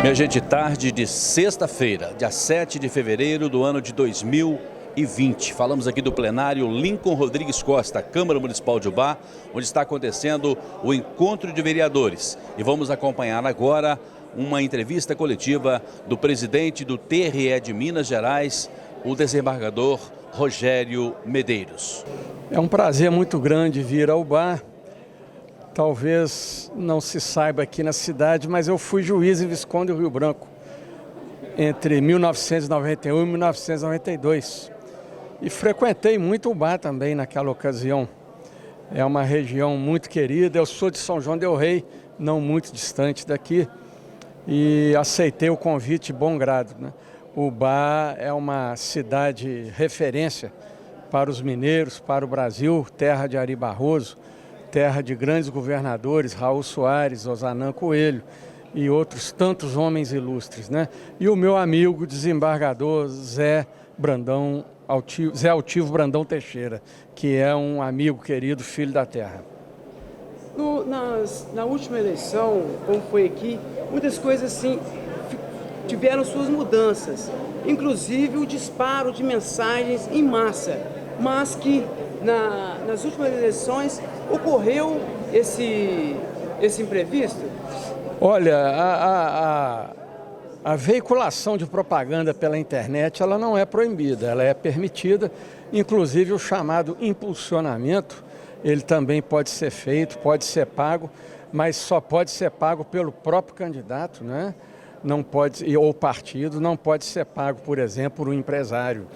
Minha gente, tarde de sexta-feira, dia 7 de fevereiro do ano de 2020. Falamos aqui do plenário Lincoln Rodrigues Costa, Câmara Municipal de Ubá, onde está acontecendo o encontro de vereadores. E vamos acompanhar agora uma entrevista coletiva do presidente do TRE de Minas Gerais, o desembargador Rogério Medeiros. É um prazer muito grande vir ao Ubá. Talvez não se saiba aqui na cidade, mas eu fui juiz em Visconde do Rio Branco entre 1991 e 1992 e frequentei muito Ubá também naquela ocasião. É uma região muito querida, eu sou de São João del Rei, não muito distante daqui, e aceitei o convite de bom grado, né? Ubá é uma cidade referência para os mineiros, para o Brasil, terra de Ari Barroso, terra de grandes governadores, Raul Soares, Ozanam Coelho e outros tantos homens ilustres, né? E o meu amigo desembargador Zé Altivo Brandão Teixeira, que é um amigo querido, filho da terra. Na última eleição, como foi aqui, muitas coisas assim tiveram suas mudanças, inclusive o disparo de mensagens em massa, mas que nas últimas eleições ocorreu esse imprevisto? Olha, a veiculação de propaganda pela internet, ela não é proibida, ela é permitida, inclusive o chamado impulsionamento, ele também pode ser feito, pode ser pago, mas só pode ser pago pelo próprio candidato, né? Não pode, ou partido, não pode ser pago, por exemplo, por um empresário,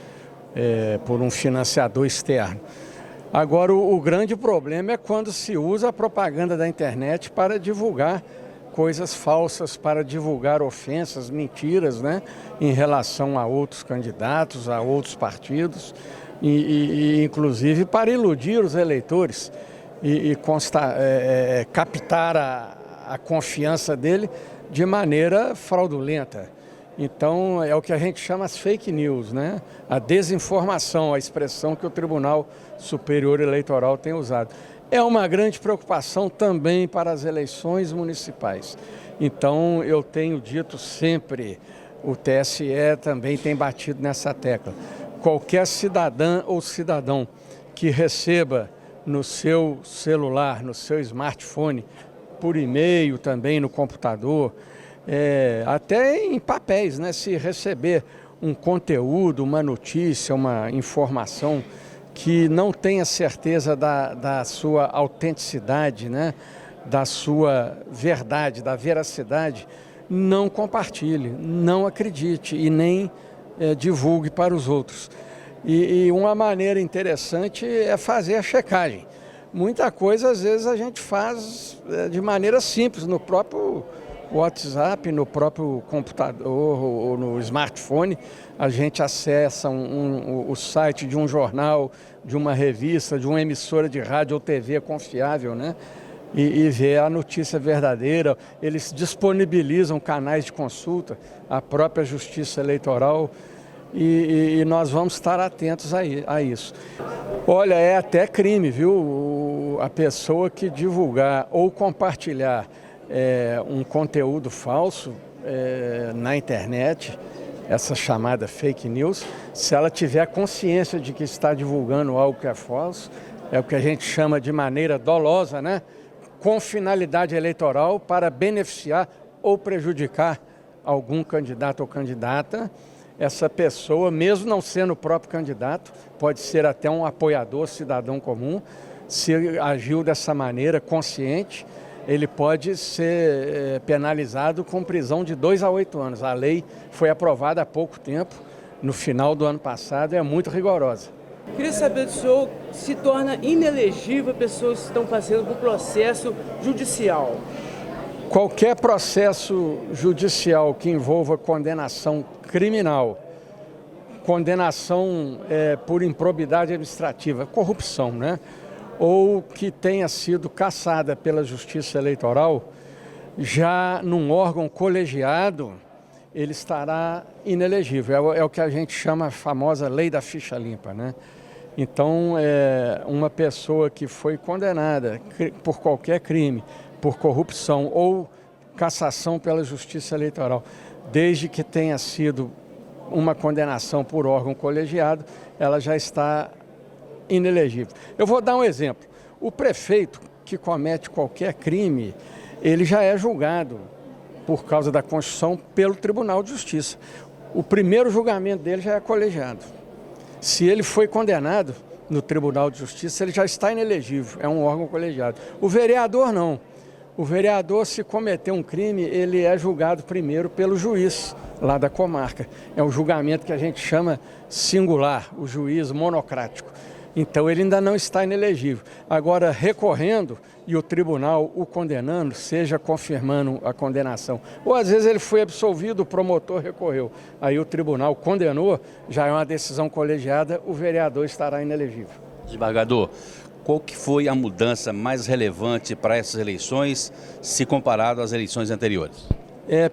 por um financiador externo. Agora, o grande problema é quando se usa a propaganda da internet para divulgar coisas falsas, para divulgar ofensas, mentiras, né, em relação a outros candidatos, a outros partidos, e inclusive para iludir os eleitores e captar a confiança dele de maneira fraudulenta. Então, é o que a gente chama as fake news, né? A desinformação, a expressão que o Tribunal Superior Eleitoral tem usado. É uma grande preocupação também para as eleições municipais. Então, eu tenho dito sempre, o TSE também tem batido nessa tecla. Qualquer cidadã ou cidadão que receba no seu celular, no seu smartphone, por e-mail também, no computador, até em papéis, né? Se receber um conteúdo, uma notícia, uma informação que não tenha certeza da sua autenticidade, né? Da sua verdade, da veracidade, não compartilhe, não acredite e nem divulgue para os outros. E uma maneira interessante é fazer a checagem. Muita coisa, às vezes, a gente faz de maneira simples, no próprio WhatsApp, no próprio computador ou no smartphone, a gente acessa o site de um jornal, de uma revista, de uma emissora de rádio ou TV confiável, né? E vê a notícia verdadeira. Eles disponibilizam canais de consulta, a própria Justiça Eleitoral, e nós vamos estar atentos a isso. Olha, é até crime, viu? A pessoa que divulgar ou compartilhar um conteúdo falso na internet, essa chamada fake news, se ela tiver consciência de que está divulgando algo que é falso, é o que a gente chama de maneira dolosa, né? Com finalidade eleitoral para beneficiar ou prejudicar algum candidato ou candidata, essa pessoa, mesmo não sendo o próprio candidato, pode ser até um apoiador, cidadão comum, se agiu dessa maneira consciente, ele pode ser penalizado com prisão de 2 a 8 anos. A lei foi aprovada há pouco tempo, no final do ano passado, e é muito rigorosa. Queria saber do senhor, se torna inelegível pessoas que estão passando por processo judicial? Qualquer processo judicial que envolva condenação criminal, condenação por improbidade administrativa, corrupção, né? Ou que tenha sido cassada pela Justiça Eleitoral, já num órgão colegiado, ele estará inelegível. É o que a gente chama a famosa lei da ficha limpa, né? Então, uma pessoa que foi condenada por qualquer crime, por corrupção ou cassação pela Justiça Eleitoral. Desde que tenha sido uma condenação por órgão colegiado, ela já está inelegível. Eu vou dar um exemplo. O prefeito que comete qualquer crime, ele já é julgado, por causa da Constituição, pelo Tribunal de Justiça. O primeiro julgamento dele já é colegiado. Se ele foi condenado no Tribunal de Justiça, ele já está inelegível, é um órgão colegiado. O vereador não. O vereador, se cometer um crime, ele é julgado primeiro pelo juiz lá da comarca. É um julgamento que a gente chama singular, o juiz monocrático. Então ele ainda não está inelegível. Agora, recorrendo e o tribunal o condenando, seja confirmando a condenação, ou às vezes ele foi absolvido, o promotor recorreu, aí o tribunal condenou, já é uma decisão colegiada, o vereador estará inelegível. Desembargador, qual que foi a mudança mais relevante para essas eleições, se comparado às eleições anteriores?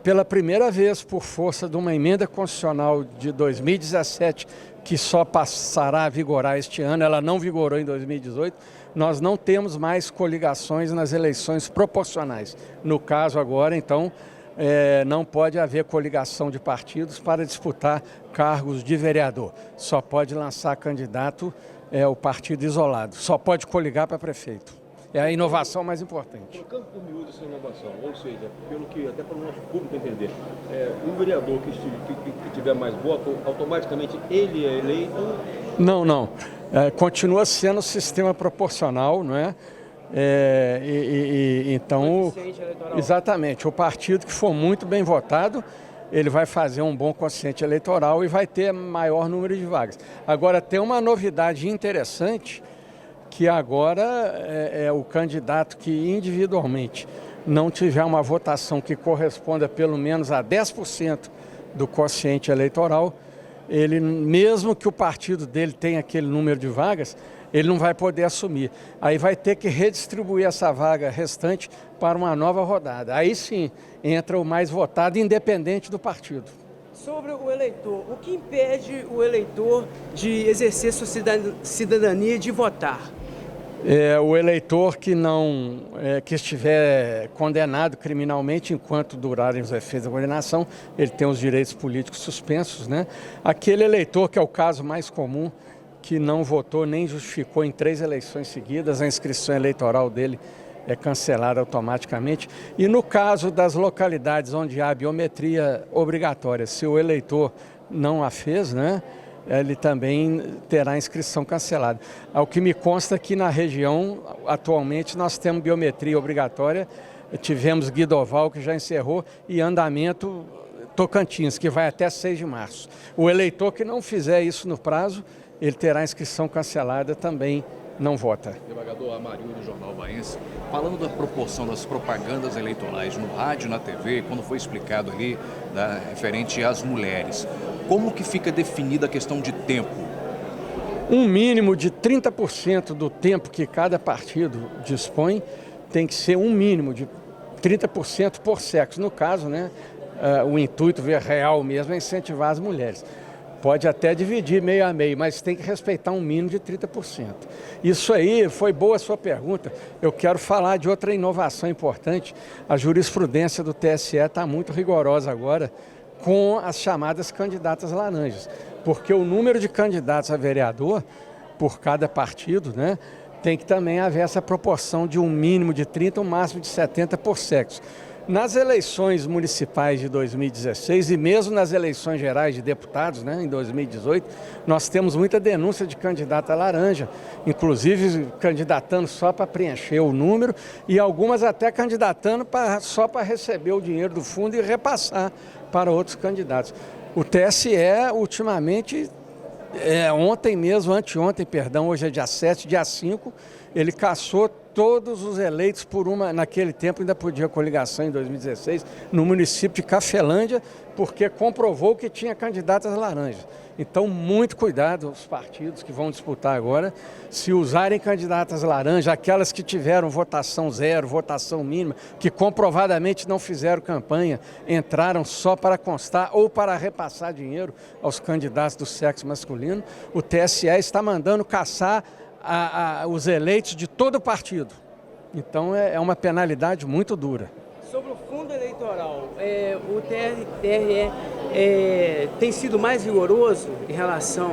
Pela primeira vez, por força de uma emenda constitucional de 2017, que só passará a vigorar este ano, ela não vigorou em 2018, nós não temos mais coligações nas eleições proporcionais. No caso agora, então, não pode haver coligação de partidos para disputar cargos de vereador. Só pode lançar candidato o partido isolado, só pode coligar para prefeito. É a inovação mais importante. Colocando por miúdo essa inovação, ou seja, pelo que até para o nosso público entender, um vereador que tiver mais voto, automaticamente ele é eleito? Não. Continua sendo sistema proporcional, não é? Então, exatamente, o partido que for muito bem votado, ele vai fazer um bom quociente eleitoral e vai ter maior número de vagas. Agora, tem uma novidade interessante, que agora é o candidato que individualmente não tiver uma votação que corresponda pelo menos a 10% do quociente eleitoral, ele, mesmo que o partido dele tenha aquele número de vagas, ele não vai poder assumir. Aí vai ter que redistribuir essa vaga restante para uma nova rodada. Aí sim, entra o mais votado, independente do partido. Sobre o eleitor, o que impede o eleitor de exercer sua cidadania e de votar? O eleitor que estiver condenado criminalmente enquanto durarem os efeitos da condenação, ele tem os direitos políticos suspensos, né? Aquele eleitor, que é o caso mais comum, que não votou nem justificou em 3 eleições seguidas, a inscrição eleitoral dele é cancelada automaticamente. E no caso das localidades onde há biometria obrigatória, se o eleitor não a fez, né, ele também terá a inscrição cancelada. Ao que me consta que na região, atualmente, nós temos biometria obrigatória, tivemos Guidoval, que já encerrou, e andamento Tocantins, que vai até 6 de março. O eleitor que não fizer isso no prazo, ele terá a inscrição cancelada, também não vota. Desembargador Amarildo, do Jornal Baense, falando da proporção das propagandas eleitorais no rádio, na TV, quando foi explicado ali, referente às mulheres, como que fica definida a questão de tempo? Um mínimo de 30% do tempo que cada partido dispõe tem que ser um mínimo de 30% por sexo. No caso, né, o intuito real mesmo é incentivar as mulheres. Pode até dividir meio a meio, mas tem que respeitar um mínimo de 30%. Isso aí, foi boa a sua pergunta. Eu quero falar de outra inovação importante. A jurisprudência do TSE está muito rigorosa agora com as chamadas candidatas laranjas. Porque o número de candidatos a vereador, por cada partido, né, tem que também haver essa proporção de um mínimo de 30%, um máximo de 70% por sexo. Nas eleições municipais de 2016 e mesmo nas eleições gerais de deputados, né, em 2018, nós temos muita denúncia de candidata laranja, inclusive candidatando só para preencher o número e algumas até candidatando só para receber o dinheiro do fundo e repassar para outros candidatos. O TSE, ultimamente, anteontem, hoje é dia 7, dia 5, ele cassou todos os eleitos naquele tempo ainda podia coligação em 2016, no município de Cafelândia, porque comprovou que tinha candidatas laranjas. Então, muito cuidado os partidos que vão disputar agora, se usarem candidatas laranjas, aquelas que tiveram votação zero, votação mínima, que comprovadamente não fizeram campanha, entraram só para constar ou para repassar dinheiro aos candidatos do sexo masculino, o TSE está mandando caçar os eleitos de todo o partido. Então é uma penalidade muito dura. Sobre o fundo eleitoral, o TRE tem sido mais rigoroso em relação...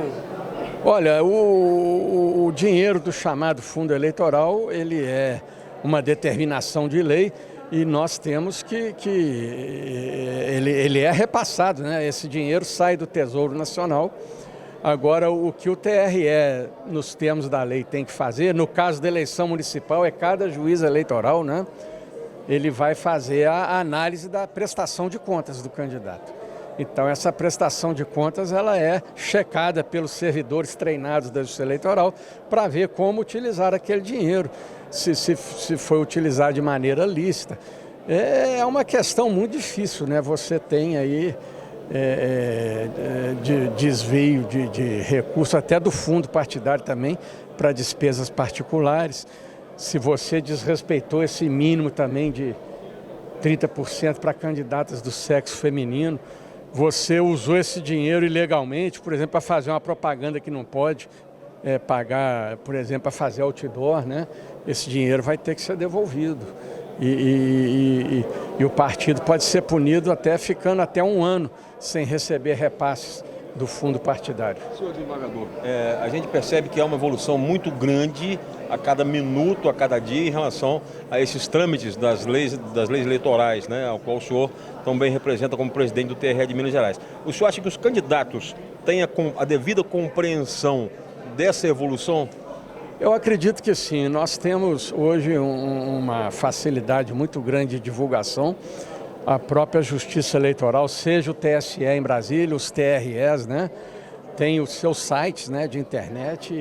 Olha, o dinheiro do chamado fundo eleitoral, ele é uma determinação de lei e nós temos que ele é repassado, né? Esse dinheiro sai do Tesouro Nacional. Agora, o que o TRE, nos termos da lei, tem que fazer, no caso da eleição municipal, é cada juiz eleitoral, né? Ele vai fazer a análise da prestação de contas do candidato. Então, essa prestação de contas ela é checada pelos servidores treinados da Justiça Eleitoral para ver como utilizar aquele dinheiro, se foi utilizado de maneira lícita. É uma questão muito difícil, né? Você tem aí de desvio de recursos, até do fundo partidário também, para despesas particulares. Se você desrespeitou esse mínimo também de 30% para candidatas do sexo feminino, você usou esse dinheiro ilegalmente, por exemplo, para fazer uma propaganda que não pode pagar, por exemplo, para fazer outdoor, né? Esse dinheiro vai ter que ser devolvido. E o partido pode ser punido ficando até 1 ano sem receber repasses do fundo partidário. Senhor desembargador, a gente percebe que há uma evolução muito grande a cada minuto, a cada dia, em relação a esses trâmites das leis eleitorais, né, ao qual o senhor também representa como presidente do TRE de Minas Gerais. O senhor acha que os candidatos têm a devida compreensão dessa evolução? Eu acredito que sim. Nós temos hoje uma facilidade muito grande de divulgação. A própria Justiça Eleitoral, seja o TSE em Brasília, os TREs, né? Tem os seus sites, né, de internet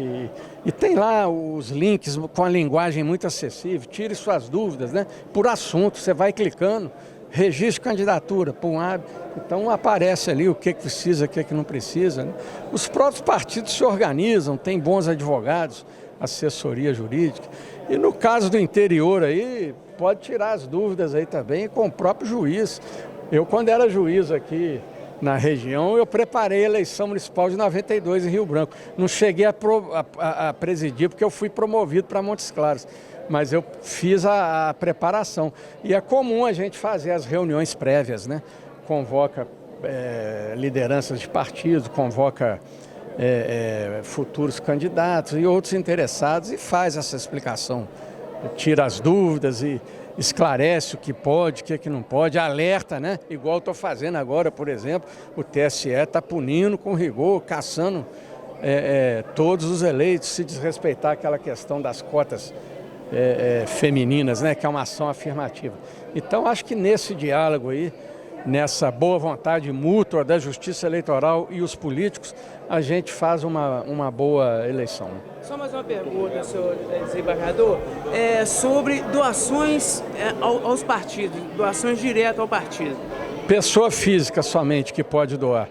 e tem lá os links com a linguagem muito acessível. Tire suas dúvidas, né? Por assunto, você vai clicando, registre candidatura, então aparece ali o que precisa, o que não precisa, né? Os próprios partidos se organizam, tem bons advogados, assessoria jurídica. E no caso do interior aí, pode tirar as dúvidas aí também com o próprio juiz. Eu, quando era juiz aqui na região, eu preparei a eleição municipal de 92 em Rio Branco. Não cheguei a presidir porque eu fui promovido para Montes Claros, mas eu fiz a preparação. E é comum a gente fazer as reuniões prévias, né? Convoca lideranças de partido, convoca futuros candidatos e outros interessados e faz essa explicação. Tira as dúvidas e esclarece o que pode, o que não pode, alerta, né? Igual eu estou fazendo agora, por exemplo, o TSE está punindo com rigor, caçando todos os eleitos, se desrespeitar aquela questão das cotas femininas, né? Que é uma ação afirmativa. Então, acho que nesse diálogo aí, nessa boa vontade mútua da Justiça Eleitoral e os políticos, a gente faz uma boa eleição. Só mais uma pergunta, senhor desembargador, sobre doações aos partidos, doações diretas ao partido. Pessoa física somente que pode doar.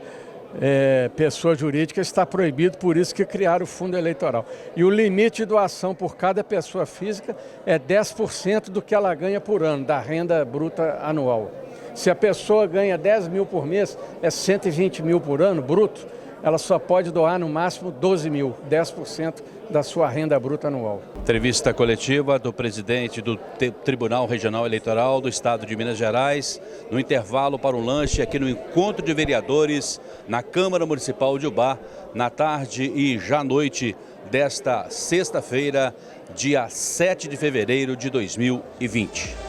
Pessoa jurídica está proibido, por isso que criaram o fundo eleitoral. E o limite de doação por cada pessoa física é 10% do que ela ganha por ano, da renda bruta anual. Se a pessoa ganha 10 mil por mês, é 120 mil por ano, bruto, ela só pode doar no máximo 12 mil, 10% da sua renda bruta anual. Entrevista coletiva do presidente do Tribunal Regional Eleitoral do Estado de Minas Gerais, no intervalo para um lanche aqui no Encontro de Vereadores na Câmara Municipal de Ubá, na tarde e já à noite desta sexta-feira, dia 7 de fevereiro de 2020.